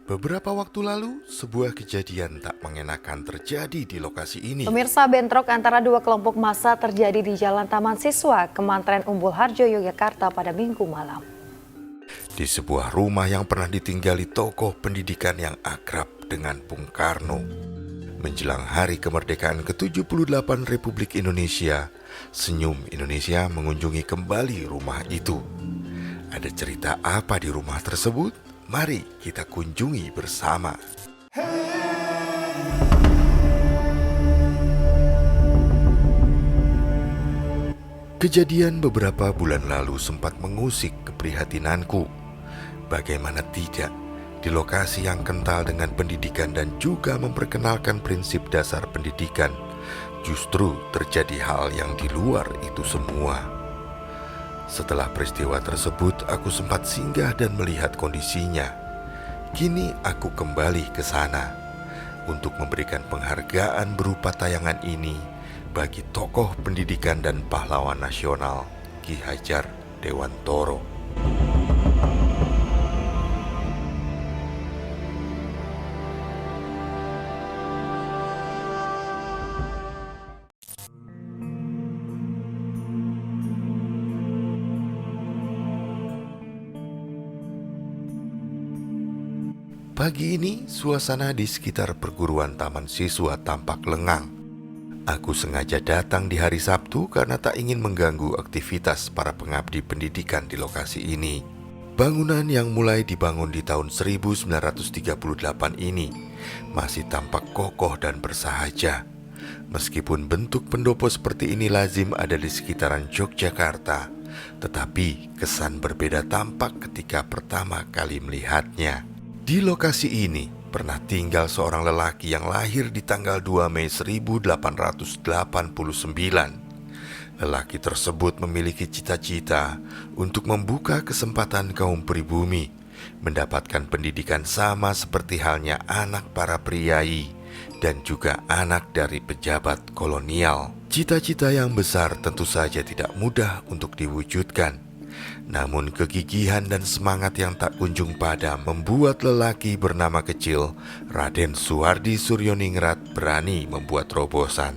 Beberapa waktu lalu, sebuah kejadian tak mengenakan terjadi di lokasi ini. Pemirsa, bentrok antara dua kelompok massa terjadi di Jalan Taman Siswa, Kemantren Umbul Harjo, Yogyakarta pada Minggu malam. Di sebuah rumah yang pernah ditinggali tokoh pendidikan yang akrab dengan Bung Karno. Menjelang hari kemerdekaan ke-78 Republik Indonesia, Senyum Indonesia mengunjungi kembali rumah itu. Ada cerita apa di rumah tersebut? Mari kita kunjungi bersama. Kejadian beberapa bulan lalu sempat mengusik keprihatinanku. Bagaimana tidak, di lokasi yang kental dengan pendidikan dan juga memperkenalkan prinsip dasar pendidikan, justru terjadi hal yang di luar itu semua. Setelah peristiwa tersebut, aku sempat singgah dan melihat kondisinya. Kini aku kembali ke sana untuk memberikan penghargaan berupa tayangan ini bagi tokoh pendidikan dan pahlawan nasional Ki Hajar Dewantoro. Pagi ini, suasana di sekitar perguruan Taman Siswa tampak lengang. Aku sengaja datang di hari Sabtu karena tak ingin mengganggu aktivitas para pengabdi pendidikan di lokasi ini. Bangunan yang mulai dibangun di tahun 1938 ini masih tampak kokoh dan bersahaja. Meskipun bentuk pendopo seperti ini lazim ada di sekitaran Yogyakarta, tetapi kesan berbeda tampak ketika pertama kali melihatnya. Di lokasi ini pernah tinggal seorang lelaki yang lahir di tanggal 2 Mei 1889. Lelaki tersebut memiliki cita-cita untuk membuka kesempatan kaum pribumi mendapatkan pendidikan sama seperti halnya anak para priai dan juga anak dari pejabat kolonial. Cita-cita yang besar tentu saja tidak mudah untuk diwujudkan. Namun kegigihan dan semangat yang tak kunjung padam membuat lelaki bernama kecil Raden Suhardi Suryoningrat berani membuat terobosan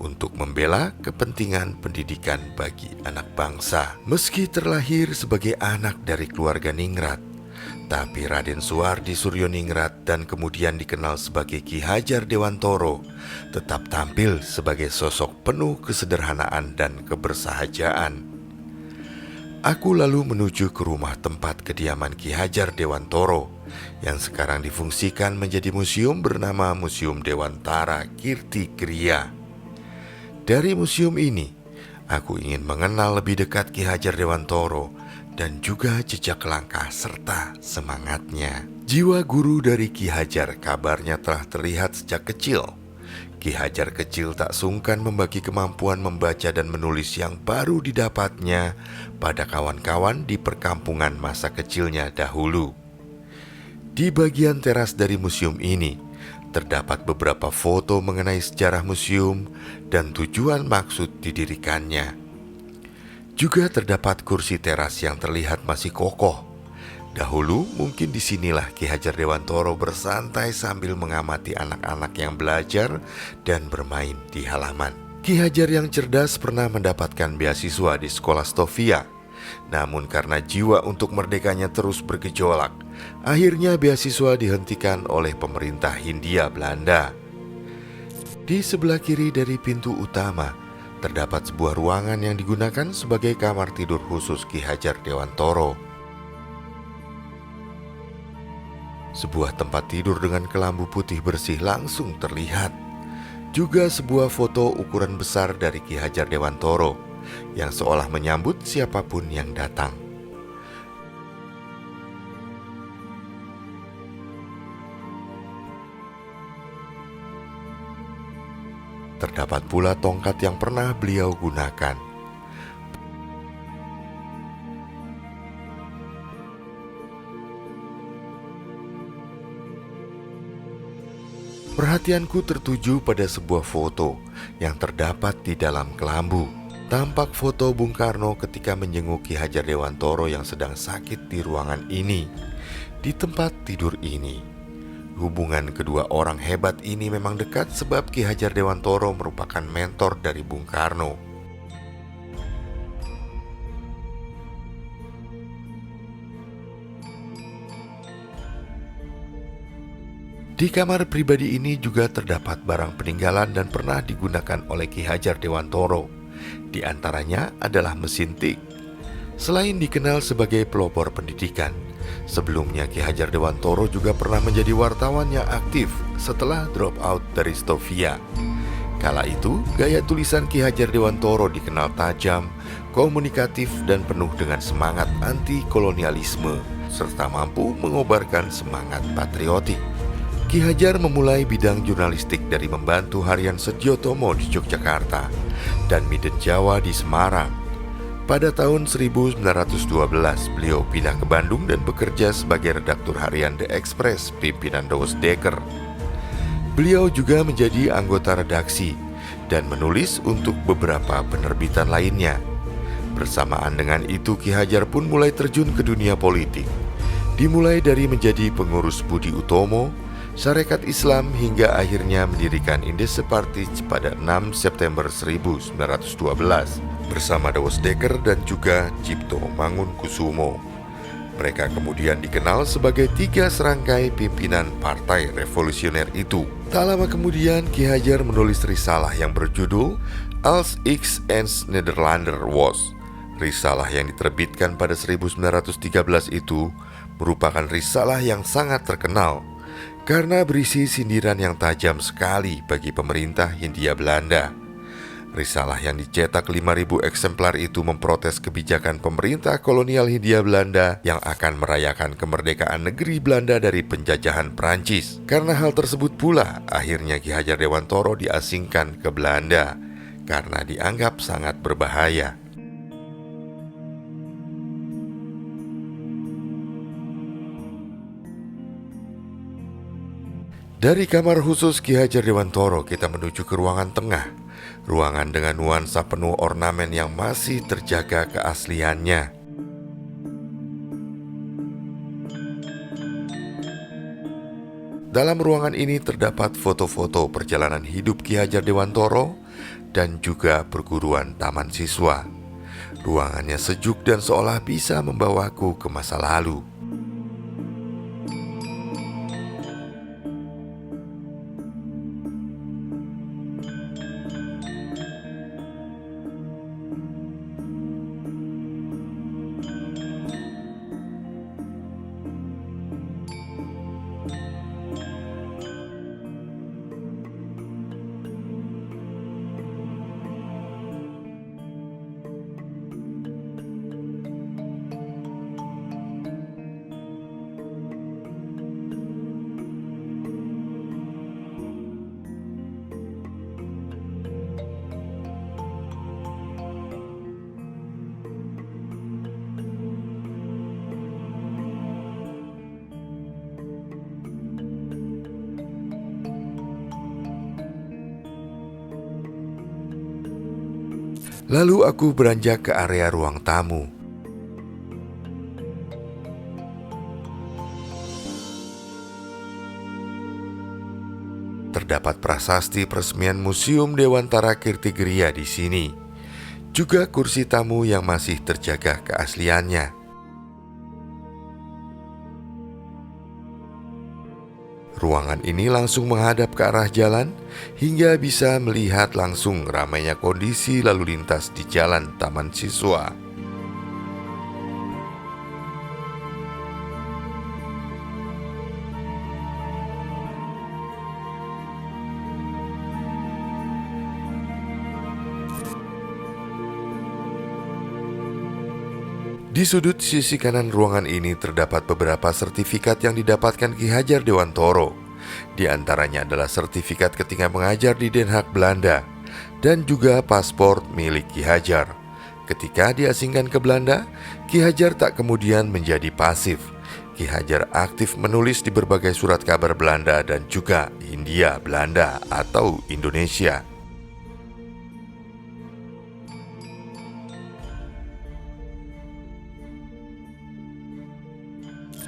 untuk membela kepentingan pendidikan bagi anak bangsa. Meski terlahir sebagai anak dari keluarga Ningrat, tapi Raden Suhardi Suryoningrat dan kemudian dikenal sebagai Ki Hajar Dewantoro tetap tampil sebagai sosok penuh kesederhanaan dan kebersahajaan. Aku lalu menuju ke rumah tempat kediaman Ki Hajar Dewantoro yang sekarang difungsikan menjadi museum bernama Museum Dewantara Kirti Kriya. Dari museum ini, aku ingin mengenal lebih dekat Ki Hajar Dewantoro dan juga jejak langkah serta semangatnya. Jiwa guru dari Ki Hajar kabarnya telah terlihat sejak kecil. Ki Hajar kecil tak sungkan membagi kemampuan membaca dan menulis yang baru didapatnya pada kawan-kawan di perkampungan masa kecilnya dahulu. Di bagian teras dari museum ini, terdapat beberapa foto mengenai sejarah museum dan tujuan maksud didirikannya. Juga terdapat kursi teras yang terlihat masih kokoh. Dahulu mungkin disinilah Ki Hajar Dewantoro bersantai sambil mengamati anak-anak yang belajar dan bermain di halaman. Ki Hajar yang cerdas pernah mendapatkan beasiswa di sekolah Stovia. Namun karena jiwa untuk merdekanya terus bergejolak, akhirnya beasiswa dihentikan oleh pemerintah Hindia Belanda. Di sebelah kiri dari pintu utama, terdapat sebuah ruangan yang digunakan sebagai kamar tidur khusus Ki Hajar Dewantoro. Sebuah tempat tidur dengan kelambu putih bersih langsung terlihat. Juga sebuah foto ukuran besar dari Ki Hajar Dewantoro yang seolah menyambut siapapun yang datang. Terdapat pula tongkat yang pernah beliau gunakan. Perhatianku tertuju pada sebuah foto yang terdapat di dalam kelambu. Tampak foto Bung Karno ketika menjenguk Ki Hajar Dewantoro yang sedang sakit di ruangan ini. Di tempat tidur ini Hubungan kedua orang hebat ini memang dekat sebab Ki Hajar Dewantoro merupakan mentor dari Bung Karno. Di kamar pribadi ini juga terdapat barang peninggalan dan pernah digunakan oleh Ki Hajar Dewantoro. Di antaranya adalah mesin tik. Selain dikenal sebagai pelopor pendidikan, sebelumnya Ki Hajar Dewantoro juga pernah menjadi wartawan yang aktif setelah drop out dari Stovia. Kala itu, gaya tulisan Ki Hajar Dewantoro dikenal tajam, komunikatif, dan penuh dengan semangat anti-kolonialisme, serta mampu mengobarkan semangat patriotik. Ki Hajar memulai bidang jurnalistik dari membantu harian Sedyotomo di Yogyakarta dan Miden Jawa di Semarang. Pada tahun 1912, beliau pindah ke Bandung dan bekerja sebagai redaktur harian The Express pimpinan Douwe Dekker. Beliau juga menjadi anggota redaksi dan menulis untuk beberapa penerbitan lainnya. Bersamaan dengan itu, Ki Hajar pun mulai terjun ke dunia politik. Dimulai dari menjadi pengurus Budi Utomo, Sarekat Islam, hingga akhirnya mendirikan Indese Party pada 6 September 1912 bersama Douwe Dekker dan juga Cipto Mangunkusumo. Mereka kemudian dikenal sebagai tiga serangkai pimpinan Partai Revolusioner itu. Tak lama kemudian Ki Hajar menulis risalah yang berjudul Als ik eens Nederlander was. Risalah yang diterbitkan pada 1913 itu merupakan risalah yang sangat terkenal karena berisi sindiran yang tajam sekali bagi pemerintah Hindia Belanda. Risalah yang dicetak 5.000 eksemplar itu memprotes kebijakan pemerintah kolonial Hindia Belanda yang akan merayakan kemerdekaan negeri Belanda dari penjajahan Prancis. Karena hal tersebut pula, akhirnya Ki Hajar Dewantoro diasingkan ke Belanda karena dianggap sangat berbahaya. Dari kamar khusus Ki Hajar Dewantoro kita menuju ke ruangan tengah. Ruangan dengan nuansa penuh ornamen yang masih terjaga keasliannya. Dalam ruangan ini terdapat foto-foto perjalanan hidup Ki Hajar Dewantoro dan juga perguruan taman siswa. Ruangannya sejuk dan seolah bisa membawaku ke masa lalu. Lalu aku beranjak ke area ruang tamu. Terdapat prasasti peresmian Museum Dewantara Kirtigriya di sini. Juga kursi tamu yang masih terjaga keasliannya. Ruangan ini langsung menghadap ke arah jalan hingga bisa melihat langsung ramainya kondisi lalu lintas di jalan taman siswa. Di sudut sisi kanan ruangan ini terdapat beberapa sertifikat yang didapatkan Ki Hajar Dewantoro. Di antaranya adalah sertifikat ketika mengajar di Den Haag, Belanda, dan juga paspor milik Ki Hajar. Ketika diasingkan ke Belanda, Ki Hajar tak kemudian menjadi pasif. Ki Hajar aktif menulis di berbagai surat kabar Belanda dan juga Hindia Belanda atau Indonesia.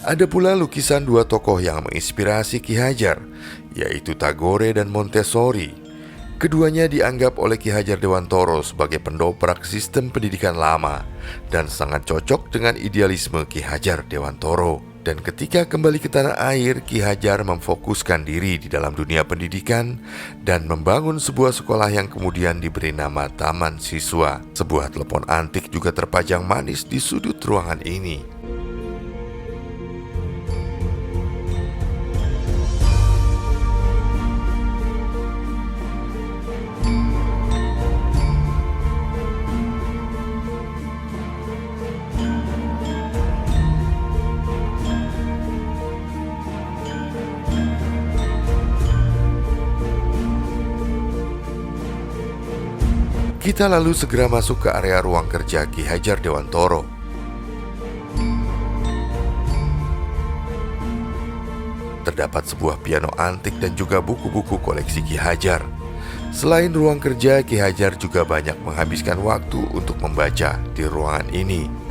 Ada pula lukisan dua tokoh yang menginspirasi Ki Hajar, yaitu Tagore dan Montessori. Keduanya dianggap oleh Ki Hajar Dewantoro sebagai pendobrak sistem pendidikan lama dan sangat cocok dengan idealisme Ki Hajar Dewantoro. Dan ketika kembali ke tanah air, Ki Hajar memfokuskan diri di dalam dunia pendidikan dan membangun sebuah sekolah yang kemudian diberi nama Taman Siswa. Sebuah telepon antik juga terpajang manis di sudut ruangan ini. Kita lalu segera masuk ke area ruang kerja Ki Hajar Dewantoro. Terdapat sebuah piano antik dan juga buku-buku koleksi Ki Hajar. Selain ruang kerja, Ki Hajar juga banyak menghabiskan waktu untuk membaca di ruangan ini.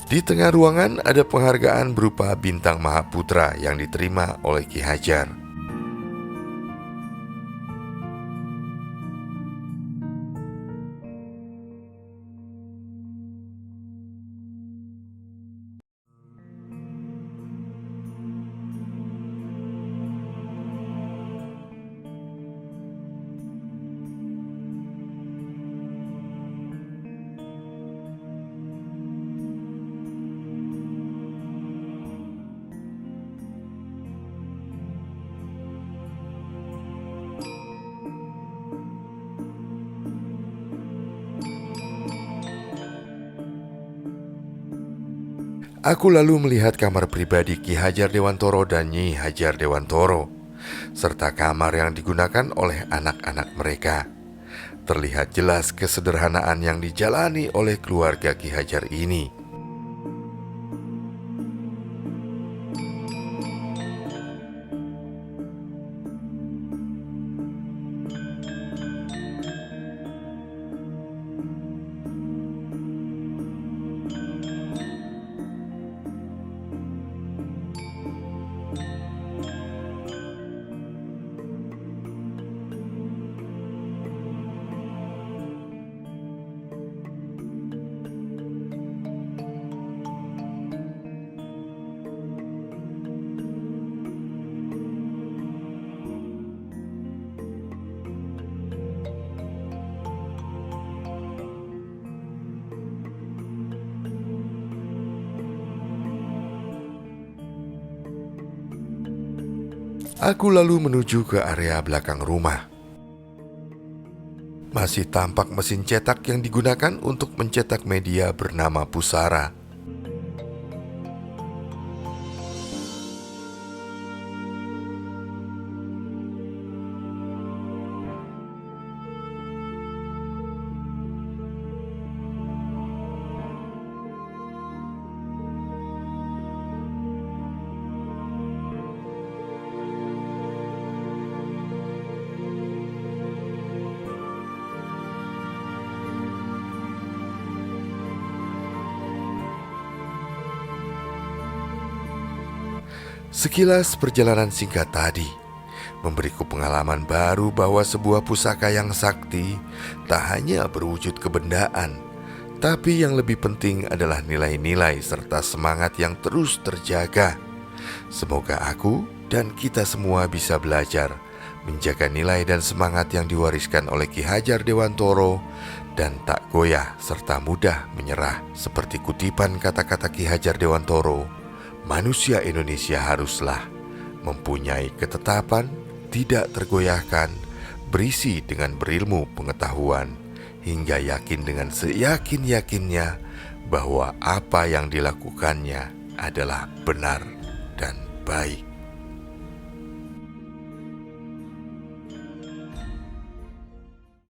Di tengah ruangan ada penghargaan berupa Bintang Mahaputra yang diterima oleh Ki Hajar. Aku lalu melihat kamar pribadi Ki Hajar Dewantoro dan Nyi Hajar Dewantoro, serta kamar yang digunakan oleh anak-anak mereka. Terlihat jelas kesederhanaan yang dijalani oleh keluarga Ki Hajar ini. Aku lalu menuju ke area belakang rumah. Masih tampak mesin cetak yang digunakan untuk mencetak media bernama Pusara. Sekilas perjalanan singkat tadi memberiku pengalaman baru bahwa sebuah pusaka yang sakti tak hanya berwujud kebendaan, tapi yang lebih penting adalah nilai-nilai serta semangat yang terus terjaga. Semoga aku dan kita semua bisa belajar menjaga nilai dan semangat yang diwariskan oleh Ki Hajar Dewantoro dan tak goyah serta mudah menyerah. Seperti kutipan kata-kata Ki Hajar Dewantoro, manusia Indonesia haruslah mempunyai ketetapan, tidak tergoyahkan, berisi dengan berilmu pengetahuan, hingga yakin dengan seyakin-yakinnya bahwa apa yang dilakukannya adalah benar dan baik.